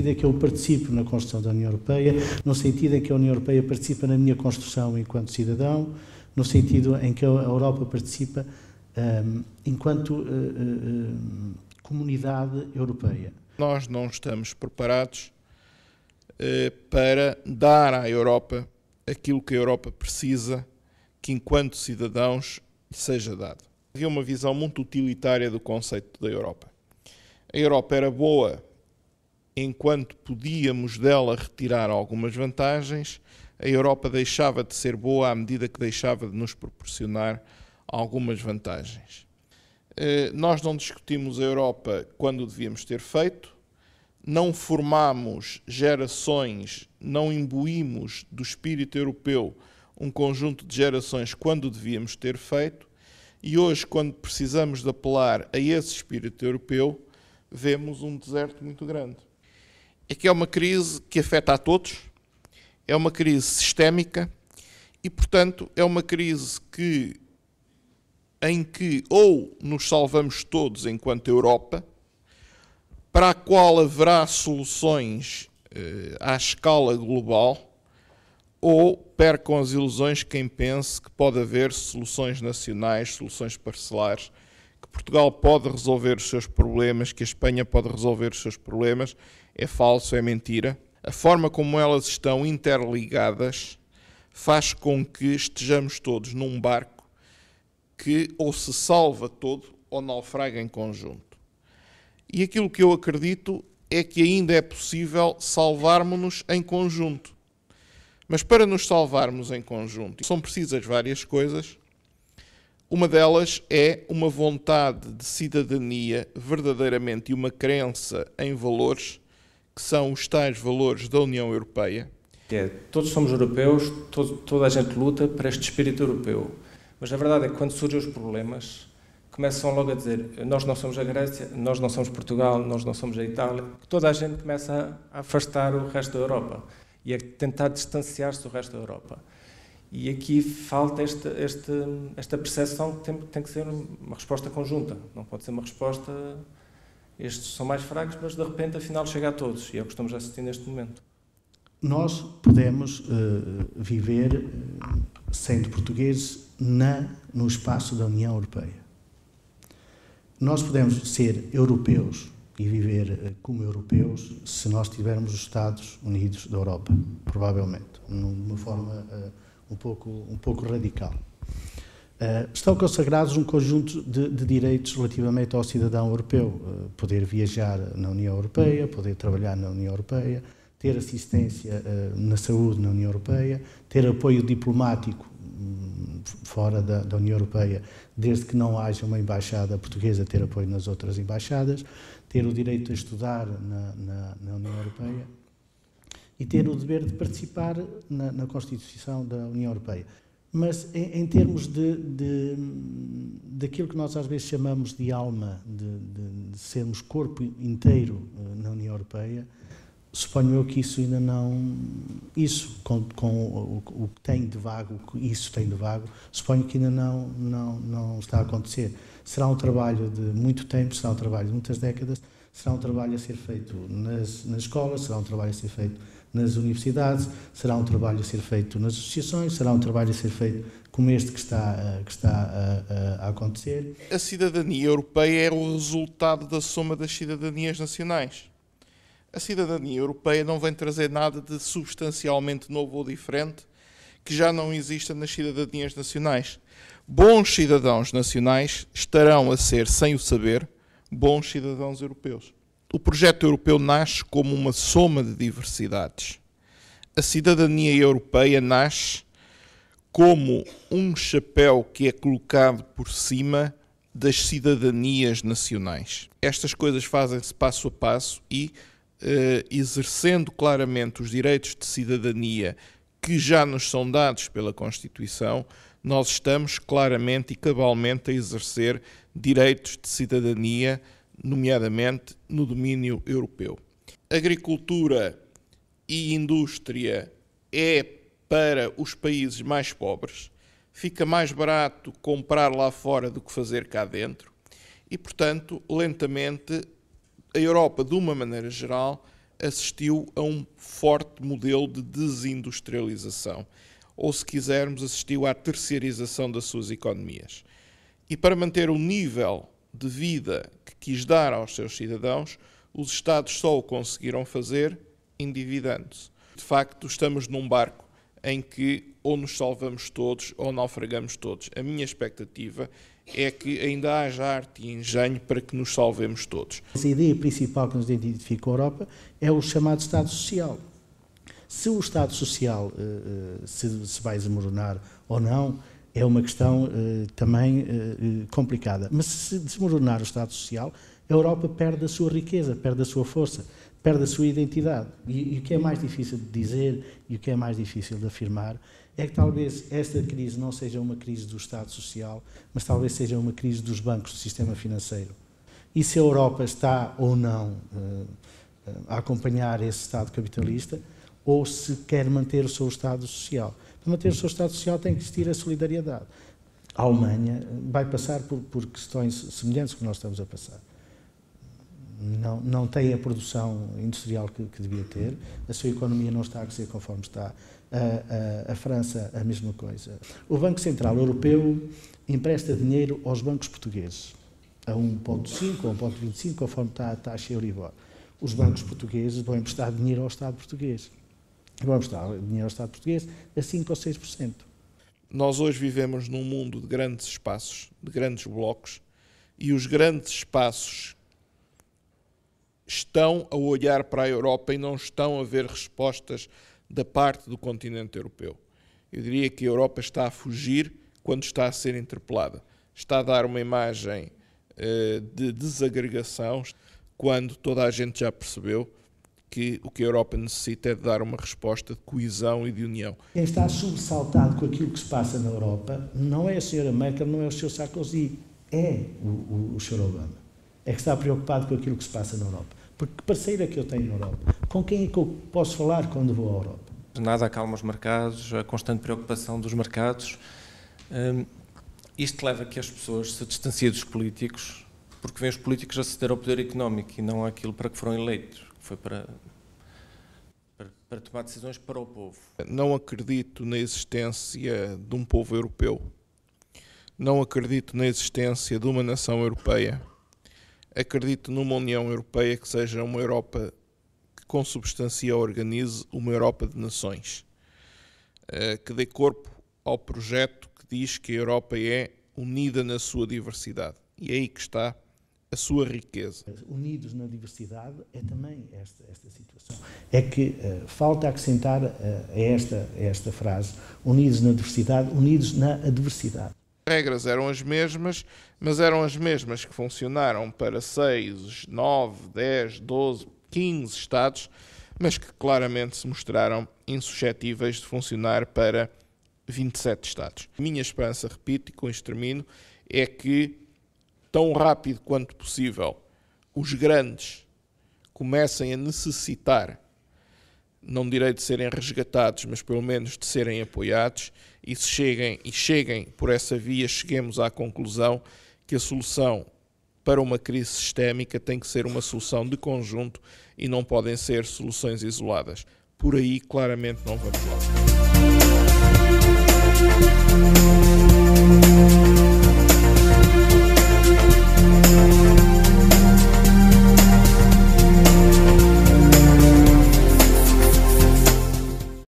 sentido em que eu participo na construção da União Europeia, no sentido em que a União Europeia participa na minha construção enquanto cidadão, no sentido em que a Europa participa enquanto comunidade europeia. Nós não estamos preparados para dar à Europa aquilo que a Europa precisa que, enquanto cidadãos, lhe seja dado. Havia uma visão muito utilitária do conceito da Europa. A Europa era boa enquanto podíamos dela retirar algumas vantagens, a Europa deixava de ser boa à medida que deixava de nos proporcionar algumas vantagens. Nós não discutimos a Europa quando devíamos ter feito, não formamos gerações, não imbuímos do espírito europeu um conjunto de gerações quando devíamos ter feito, e hoje, quando precisamos de apelar a esse espírito europeu, vemos um deserto muito grande. É que é uma crise que afeta a todos, é uma crise sistémica e, portanto, é uma crise em que ou nos salvamos todos enquanto Europa, para a qual haverá soluções à escala global, ou percam as ilusões quem pense que pode haver soluções nacionais, soluções parcelares, que Portugal pode resolver os seus problemas, que a Espanha pode resolver os seus problemas. É falso, é mentira. A forma como elas estão interligadas faz com que estejamos todos num barco que ou se salva todo ou naufraga em conjunto. E aquilo que eu acredito é que ainda é possível salvarmos-nos em conjunto. Mas para nos salvarmos em conjunto são precisas várias coisas. Uma delas é uma vontade de cidadania verdadeiramente e uma crença em valores que são os tais valores da União Europeia. Todos somos europeus, toda a gente luta para este espírito europeu. Mas a verdade é que quando surgem os problemas, começam logo a dizer nós não somos a Grécia, nós não somos Portugal, nós não somos a Itália. Toda a gente começa a afastar o resto da Europa e a tentar distanciar-se do resto da Europa. E aqui falta esta percepção que tem que ser uma resposta conjunta. Não pode ser uma resposta, estes são mais fracos, mas de repente afinal chega a todos. E é o que estamos a assistir neste momento. Nós podemos viver sendo portugueses no espaço da União Europeia. Nós podemos ser europeus e viver como europeus se nós tivermos os Estados Unidos da Europa, provavelmente, de uma forma um pouco radical. Estão consagrados um conjunto de direitos relativamente ao cidadão europeu, poder viajar na União Europeia, poder trabalhar na União Europeia, ter assistência na saúde na União Europeia, ter apoio diplomático fora da União Europeia, desde que não haja uma embaixada portuguesa, ter apoio nas outras embaixadas, ter o direito a estudar na União Europeia e ter o dever de participar na Constituição da União Europeia. Mas em termos daquilo que nós às vezes chamamos de alma, de sermos corpo inteiro na União Europeia, suponho eu que isso ainda não... Isso, com o que tem de vago, suponho que ainda não está a acontecer. Será um trabalho de muito tempo, será um trabalho de muitas décadas, será um trabalho a ser feito nas escolas, será um trabalho a ser feito nas universidades, será um trabalho a ser feito nas associações, será um trabalho a ser feito como este que está a acontecer. A cidadania europeia é o resultado da soma das cidadanias nacionais. A cidadania europeia não vem trazer nada de substancialmente novo ou diferente que já não exista nas cidadanias nacionais. Bons cidadãos nacionais estarão a ser, sem o saber, bons cidadãos europeus. O projeto europeu nasce como uma soma de diversidades. A cidadania europeia nasce como um chapéu que é colocado por cima das cidadanias nacionais. Estas coisas fazem-se passo a passo e, exercendo claramente os direitos de cidadania que já nos são dados pela Constituição, nós estamos claramente e cabalmente a exercer direitos de cidadania, nomeadamente no domínio europeu. Agricultura e indústria é para os países mais pobres, fica mais barato comprar lá fora do que fazer cá dentro e, portanto, lentamente, a Europa, de uma maneira geral, assistiu a um forte modelo de desindustrialização, ou, se quisermos, assistiu à terceirização das suas economias. E para manter o nível de vida que quis dar aos seus cidadãos, os Estados só o conseguiram fazer endividando-se. De facto, estamos num barco em que ou nos salvamos todos ou naufragamos todos. A minha expectativa é que ainda haja arte e engenho para que nos salvemos todos. A ideia principal que nos identifica a Europa é o chamado Estado Social. Se o Estado Social se vai desmoronar ou não, é uma questão também complicada. Mas se desmoronar o Estado Social, a Europa perde a sua riqueza, perde a sua força, perde a sua identidade. E o que é mais difícil de dizer e o que é mais difícil de afirmar é que talvez esta crise não seja uma crise do Estado Social, mas talvez seja uma crise dos bancos, do sistema financeiro. E se a Europa está ou não a acompanhar esse Estado capitalista, ou se quer manter o seu Estado Social. Para manter o seu Estado Social tem que existir a solidariedade. A Alemanha vai passar por questões semelhantes que nós estamos a passar. Não tem a produção industrial que devia ter, a sua economia não está a crescer conforme está, a França a mesma coisa. O Banco Central Europeu empresta dinheiro aos bancos portugueses, a 1,5 ou 1,25, conforme está a taxa Euribor. Os bancos portugueses vão emprestar dinheiro ao Estado português. Vamos dar dinheiro ao Estado português a 5 ou 6%. Nós hoje vivemos num mundo de grandes espaços, de grandes blocos, e os grandes espaços estão a olhar para a Europa e não estão a ver respostas da parte do continente europeu. Eu diria que a Europa está a fugir quando está a ser interpelada. Está a dar uma imagem de desagregação, quando toda a gente já percebeu que o que a Europa necessita é de dar uma resposta de coesão e de união. Quem está sobressaltado com aquilo que se passa na Europa não é a Sra. Merkel, não é o Sr. Sarkozy, é o Sr. Obama. É que está preocupado com aquilo que se passa na Europa. Porque que parceiro é que eu tenho na Europa? Com quem é que eu posso falar quando vou à Europa? Nada acalma os mercados, a constante preocupação dos mercados. Isto leva a que as pessoas se distanciem dos políticos, porque vêm os políticos a ceder ao poder económico e não àquilo para que foram eleitos, que foi para tomar decisões para o povo. Não acredito na existência de um povo europeu. Não acredito na existência de uma nação europeia. Acredito numa União Europeia que seja uma Europa que consubstancia ou organize uma Europa de nações, que dê corpo ao projeto que diz que a Europa é unida na sua diversidade. E é aí que está a sua riqueza. Unidos na diversidade é também esta situação. É que falta acrescentar a esta frase, unidos na diversidade, unidos na adversidade. As regras eram as mesmas, mas eram as mesmas que funcionaram para 6, 9, 10, 12, 15 Estados, mas que claramente se mostraram insuscetíveis de funcionar para 27 Estados. A minha esperança, repito, e com isto termino, é que tão rápido quanto possível os grandes comecem a necessitar, não direi de serem resgatados, mas pelo menos de serem apoiados, e cheguem por essa via, cheguemos à conclusão que a solução para uma crise sistémica tem que ser uma solução de conjunto e não podem ser soluções isoladas. Por aí, claramente, não vamos lá.